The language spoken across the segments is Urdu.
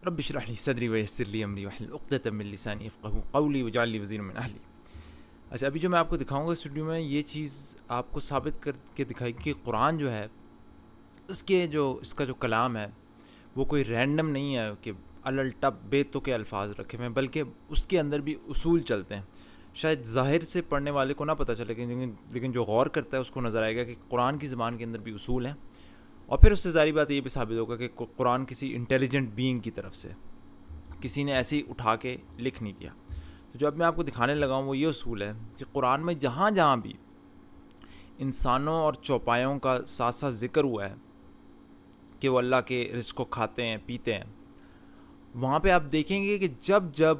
رب اشرح لي صدری ویسر لی امری واحلل عقدۃ من لسانی یفقهوا قولی واجعل لی وزیرا من اہلی۔ اچھا، ابھی جو میں آپ کو دکھاؤں گا اس ویڈیو میں، یہ چیز آپ کو ثابت کر کے دکھائی کہ قرآن جو ہے اس کا جو کلام ہے وہ کوئی رینڈم نہیں ہے کہ الٹپ بے تک الفاظ رکھے ہوئے ہیں، بلکہ اس کے اندر بھی اصول چلتے ہیں۔ شاید ظاہر سے پڑھنے والے کو نہ پتہ چلے، لیکن جو غور کرتا ہے اس کو نظر آئے گا کہ قرآن کی زبان کے اندر بھی اصول ہیں، اور پھر اس سے ظاہری بات یہ بھی ثابت ہوگا کہ قرآن کسی انٹیلیجنٹ بینگ کی طرف سے کسی نے ایسے ہی اٹھا کے لکھ نہیں دیا۔ تو جو اب میں آپ کو دکھانے لگا ہوں وہ یہ اصول ہے کہ قرآن میں جہاں جہاں بھی انسانوں اور چوپایوں کا ساتھ ساتھ ذکر ہوا ہے کہ وہ اللہ کے رزق کو کھاتے ہیں پیتے ہیں، وہاں پہ آپ دیکھیں گے کہ جب جب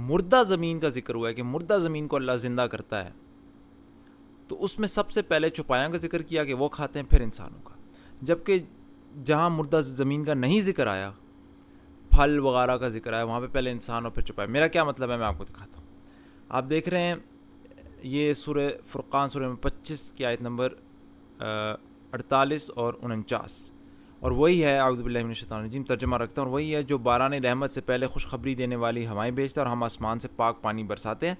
مردہ زمین کا ذکر ہوا ہے کہ مردہ زمین کو اللہ زندہ کرتا ہے، تو اس میں سب سے پہلے چوپایوں کا ذکر کیا کہ وہ کھاتے ہیں، پھر انسانوں کا۔ جبکہ جہاں مردہ زمین کا نہیں ذکر آیا، پھل وغیرہ کا ذکر آیا، وہاں پہ پہلے انسان اور پھر چوپائے۔ میرا کیا مطلب ہے، میں آپ کو دکھاتا ہوں۔ آپ دیکھ رہے ہیں یہ سورہ فرقان، سورہ 25 کی آیت نمبر 48 اور 49، اور وہی ہے اعوذ باللہ من الشیطان الرجیم، ترجمہ رکھتا ہوں، اور وہی ہے جو باران رحمت سے پہلے خوشخبری دینے والی ہوائیں بھیجتا ہے اور ہم آسمان سے پاک پانی برساتے ہیں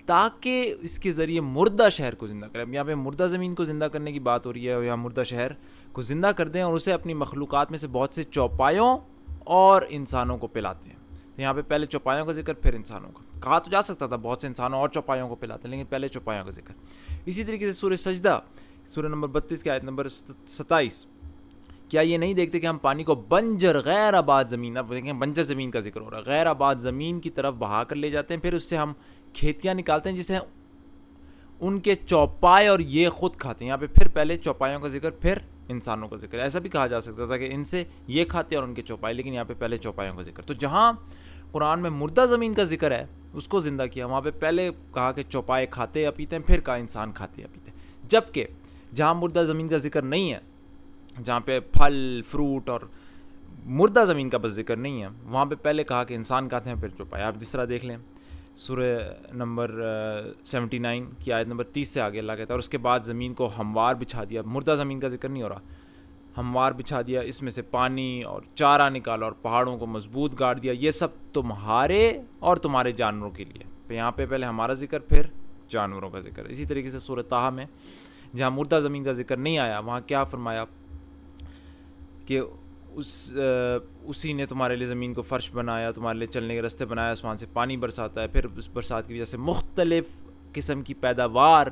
تاکہ اس کے ذریعے مردہ شہر کو زندہ کریں۔ یہاں پہ مردہ زمین کو زندہ کرنے کی بات ہو رہی ہے، اور یہاں مردہ شہر کو زندہ کر دیں اور اسے اپنی مخلوقات میں سے بہت سے چوپایوں اور انسانوں کو پلاتے ہیں۔ تو یہاں پہ پہلے چوپایوں کا ذکر پھر انسانوں کا۔ کہا تو جا سکتا تھا بہت سے انسانوں اور چوپایوں کو پلاتے ہیں، لیکن پہلے چوپایوں کا ذکر۔ اسی طریقے سے سورہ سجدہ، سورہ نمبر 32 کی آیت نمبر 27، کیا یہ نہیں دیکھتے کہ ہم پانی کو بنجر غیر آباد زمین، اب دیکھیں بنجر زمین کا ذکر ہو رہا ہے، غیر آباد زمین کی طرف بہا کر لے جاتے ہیں، پھر اس سے ہم کھیتیاں نکالتے ہیں جسے ان کے چوپائے اور یہ خود کھاتے ہیں۔ یہاں پہ پھر پہلے چوپایوں کا ذکر پھر انسانوں کا ذکر۔ ایسا بھی کہا جا سکتا تھا کہ ان سے یہ کھاتے ہیں اور ان کے چوپائے، لیکن یہاں پہ پہلے چوپایوں کا ذکر۔ تو جہاں قرآن میں مردہ زمین کا ذکر ہے اس کو زندہ کیا، وہاں پہ پہلے کہا کہ چوپائے کھاتے یا پیتے ہیں، پھر کہا انسان کھاتے یا پیتے ہیں۔ جبکہ جہاں مردہ زمین کا ذکر نہیں ہے، جہاں پہ پھل فروٹ اور مردہ زمین کا بس ذکر نہیں ہے، وہاں پہ پہلے کہا کہ انسان کھاتے ہیں پھر چوپائے۔ آپ دوسرا دیکھ لیں، سورہ نمبر 79 کی آیت نمبر 30 سے آگے اللہ کہتا ہے اور اس کے بعد زمین کو ہموار بچھا دیا۔ مردہ زمین کا ذکر نہیں ہو رہا، ہموار بچھا دیا، اس میں سے پانی اور چارہ نکالا اور پہاڑوں کو مضبوط گاڑ دیا، یہ سب تمہارے اور تمہارے جانوروں کے لیے۔ تو یہاں پہ پہلے ہمارا ذکر پھر جانوروں کا ذکر۔ اسی طریقے سے سورہ طٰہٰ میں جہاں مردہ زمین کا ذکر نہیں آیا، وہاں کیا فرمایا کہ اسی نے تمہارے لیے زمین کو فرش بنایا، تمہارے لیے چلنے کے راستے بنایا، آسمان سے پانی برساتا ہے، پھر اس برسات کی وجہ سے مختلف قسم کی پیداوار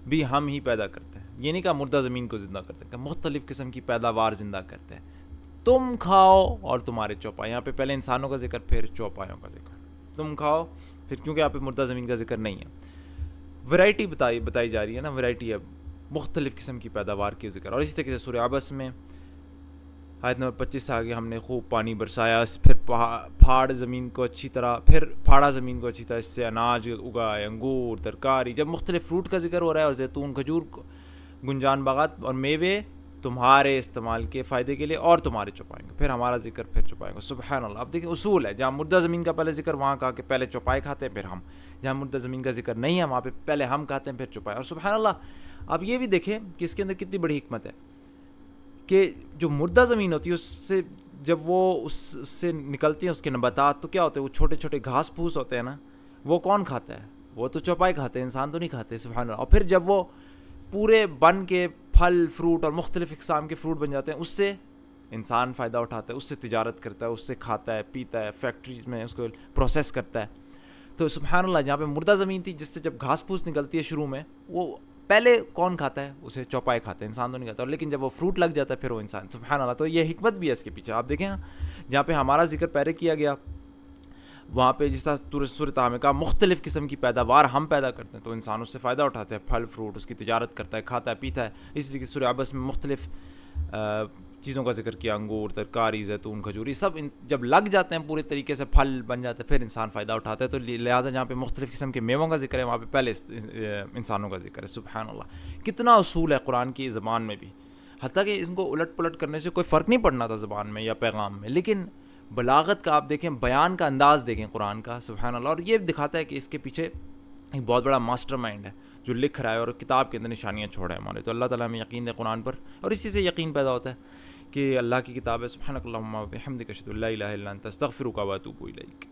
بھی ہم ہی پیدا کرتے ہیں۔ یہ نہیں کہا مردہ زمین کو زندہ کرتے ہیں، کہ مختلف قسم کی پیداوار زندہ کرتے ہیں، تم کھاؤ اور تمہارے چوپائے۔ یہاں پہ پہلے انسانوں کا ذکر پھر چوپایوں کا ذکر، تم کھاؤ پھر، کیونکہ یہاں پہ مردہ زمین کا ذکر نہیں ہے۔ ورائٹی بتائی جا رہی ہے نا، ورائٹی ہے، مختلف قسم کی پیداوار کی ذکر۔ اور اسی طریقے سے سورہ عبس میں آیت نمبر 25 سے آگے ہم نے خوب پانی برسایا، پھر پھاڑا زمین کو اچھی طرح اس سے اناج اگائے، انگور، ترکاری۔ جب مختلف فروٹ کا ذکر ہو رہا ہے اور زیتون، کھجور، گنجان باغات اور میوے تمہارے استعمال کے فائدے کے لیے اور تمہارے چوپائیں گے، پھر ہمارا ذکر پھر چوپائیں گے۔ سبحان اللہ۔ اب دیکھیں اصول ہے، جہاں مردہ زمین کا پہلے ذکر وہاں کہا کہ پہلے چوپائے کھاتے ہیں پھر ہم، جہاں مردہ زمین کا ذکر نہیں ہے وہاں پہ پہلے ہم کھاتے ہیں پھر چوپائے۔ اور سبحان اللہ، اب یہ بھی دیکھیں کہ اس کے اندر کتنی بڑی حکمت ہے کہ جو مردہ زمین ہوتی ہے اس سے جب وہ اس سے نکلتی ہیں اس کے نباتات، تو کیا ہوتے ہیں، وہ چھوٹے چھوٹے گھاس پھوس ہوتے ہیں نا، وہ کون کھاتا ہے؟ وہ تو چوپائے کھاتے ہیں، انسان تو نہیں کھاتے۔ سبحان اللہ۔ اور پھر جب وہ پورے بن کے پھل فروٹ اور مختلف اقسام کے فروٹ بن جاتے ہیں، اس سے انسان فائدہ اٹھاتا ہے، اس سے تجارت کرتا ہے، اس سے کھاتا ہے پیتا ہے، فیکٹریز میں اس کو پروسیس کرتا ہے۔ تو سبحان اللہ، جہاں پہ مردہ زمین تھی جس سے جب گھاس پھوس نکلتی ہے شروع میں، وہ پہلے کون کھاتا ہے؟ اسے چوپائے کھاتے ہیں، انسان تو نہیں کھاتا، لیکن جب وہ فروٹ لگ جاتا ہے پھر وہ انسان۔ سبحان اللہ۔ تو یہ حکمت بھی ہے اس کے پیچھے۔ آپ دیکھیں نا، جہاں پہ ہمارا ذکر پہلے کیا گیا، وہاں پہ جس طرح سورۃ طٰہٰ میں کہا مختلف قسم کی پیداوار ہم پیدا کرتے ہیں، تو انسان اس سے فائدہ اٹھاتے ہیں، پھل فروٹ، اس کی تجارت کرتا ہے، کھاتا ہے پیتا ہے۔ اس لیے سورہ عبس میں مختلف چیزوں کا ذکر کیا، انگور، ترکاری، زیتون، کھجور، یہ سب جب لگ جاتے ہیں پورے طریقے سے، پھل بن جاتے ہیں، پھر انسان فائدہ اٹھاتا ہے۔ تو لہٰذا جہاں پہ مختلف قسم کے میووں کا ذکر ہے وہاں پہ پہلے انسانوں کا ذکر ہے۔ سبحان اللہ، کتنا اصول ہے قرآن کی زبان میں بھی، حتیٰ کہ اس کو الٹ پلٹ کرنے سے کوئی فرق نہیں پڑنا تھا زبان میں یا پیغام میں، لیکن بلاغت کا آپ دیکھیں، بیان کا انداز دیکھیں قرآن کا، سبحان اللہ۔ اور یہ دکھاتا ہے کہ اس کے پیچھے ایک بہت بڑا ماسٹر مائنڈ ہے جو لکھ رہا ہے اور کتاب کے اندر نشانیاں چھوڑ رہا ہے ہمارے۔ تو اللہ تعالیٰ ہمیں یقین دے قرآن پر، اور اسی سے یقین پیدا ہوتا ہے کہ اللہ کی کتاب ہے سبحانک اللہم و بحمدک اشہد ان لا الہ الا انت استغفرک و اتوب الیک.